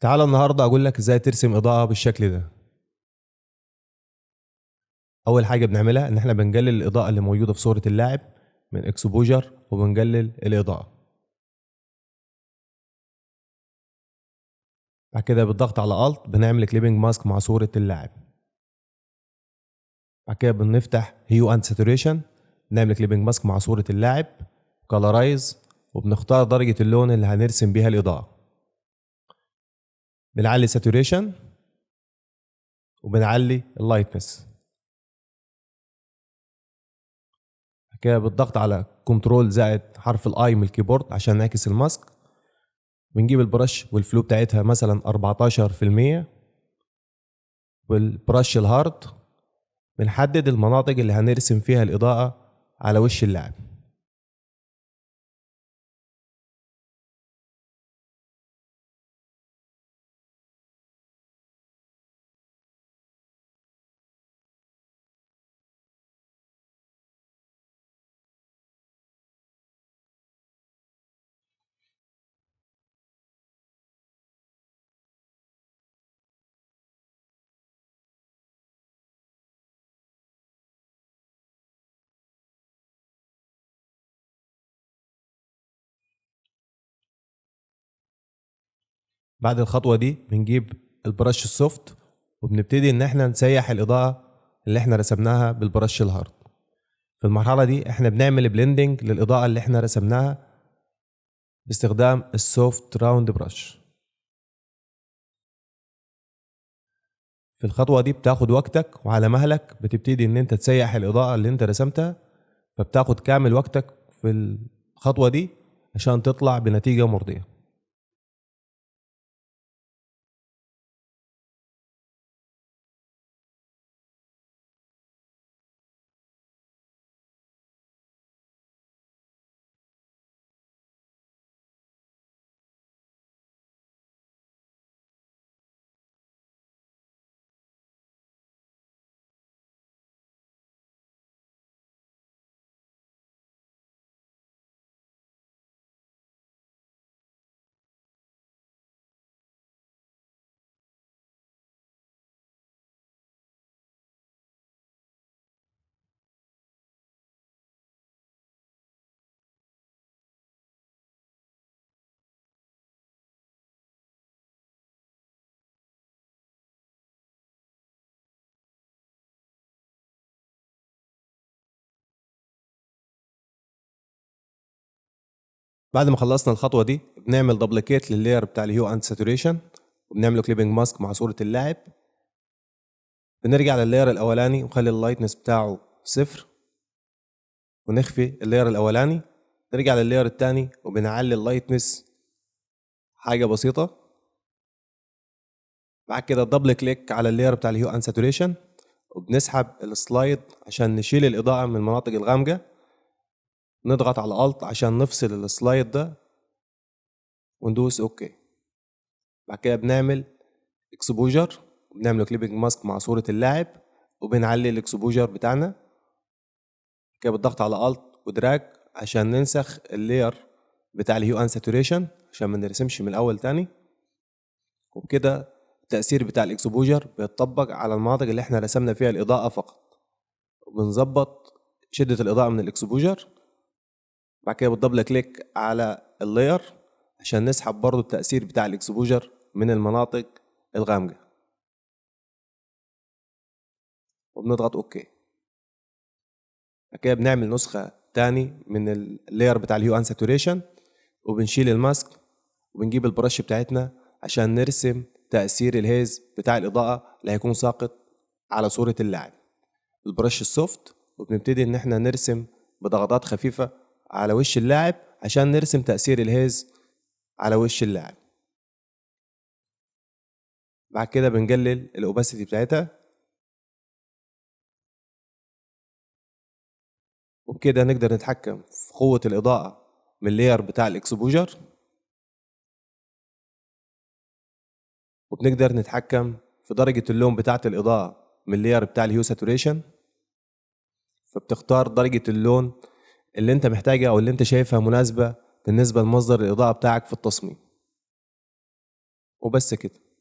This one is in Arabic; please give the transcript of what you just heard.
تعال النهارده اقول لك ازاي ترسم اضاءه بالشكل ده. اول حاجه بنعملها ان احنا بنقلل الاضاءه اللي موجوده في صوره اللاعب من اكسبوجر وبنقلل الاضاءه. بعد كده بالضغط على الت بنعمل كليبنج ماسك مع صوره اللاعب. بعد كده بنفتح هيو اند ساتوريشن، نعمل كليبنج ماسك مع صوره اللاعب، كولارايز، وبنختار درجه اللون اللي هنرسم بيها الاضاءه. بنعلي ساتوريشن وبنعلي اللايتنس. كده بالضغط على كنترول زائد حرف الاي من الكيبورد عشان نعكس الماسك. بنجيب البرش والفلو بتاعتها مثلا 14%، والبرش الهارد بنحدد المناطق اللي هنرسم فيها الإضاءة على وش اللاعب. بعد الخطوة دي بنجيب البرش السوفت وبنبتدي ان احنا نسيح الإضاءة اللي احنا رسمناها بالبرش الهارد. في المرحلة دي احنا بنعمل بلندنج للإضاءة اللي احنا رسمناها باستخدام السوفت راوند برش. في الخطوة دي بتاخد وقتك وعلى مهلك، بتبتدي ان انت تسيح الإضاءة اللي انت رسمتها، فبتاخد كامل وقتك في الخطوة دي عشان تطلع بنتيجة مرضية. بعد ما خلصنا الخطوه دي بنعمل دبليكيت لللاير بتاع الهيو اند ساتوريشن وبنعمل كليبنج ماسك مع صوره اللاعب. بنرجع لللاير الاولاني ونخلي اللايتنس بتاعه صفر ونخفي اللاير الاولاني. نرجع لللاير الثاني وبنعلي اللايتنس حاجه بسيطه. بعد كده دبل كليك على اللاير بتاع الهيو اند ساتوريشن وبنسحب السلايد عشان نشيل الاضاءه من المناطق الغامقه. نضغط على الت عشان نفصل السلايد ده وندوس اوكي. بعد كده بنعمل اكسبوجر وبنعمل كليبنج ماسك مع صورة اللاعب وبنعلي الاكسبوجر بتاعنا كده بالضغط على الت ودراج عشان ننسخ اللاير بتاع الهيو ان ساتوريشن عشان ما نرسمش من الاول تاني. وبكده التأثير بتاع الاكسبوجر بيتطبق على المناطق اللي احنا رسمنا فيها الإضاءة فقط. وبنظبط شدة الإضاءة من الاكسبوجر. بعد كده بالدبل كليك على اللاير عشان نسحب برضو التأثير بتاع الاكسبوجر من المناطق الغامقة وبنضغط اوكي. بعد كده بنعمل نسخة تاني من اللاير بتاع الهيو ان ساتوريشن وبنشيل الماسك وبنجيب البرش بتاعتنا عشان نرسم تأثير الهيز بتاع الإضاءة اللي هيكون ساقط على صورة اللاعب. البرش السوفت وبنبتدي ان احنا نرسم بضغطات خفيفة على وش اللاعب عشان نرسم تأثير الهيز على وش اللاعب. بعد كده بنقلل الأوباسيتي بتاعتها وبكده نقدر نتحكم في قوة الإضاءة من اللاير بتاع الإكسبوجر. وبنقدر نتحكم في درجة اللون بتاعة الإضاءة من اللاير بتاع الهيو ساتوريشن. فبتختار درجة اللون اللي انت محتاجها او اللي انت شايفها مناسبة بالنسبة لمصدر الإضاءة بتاعك في التصميم. وبس كده.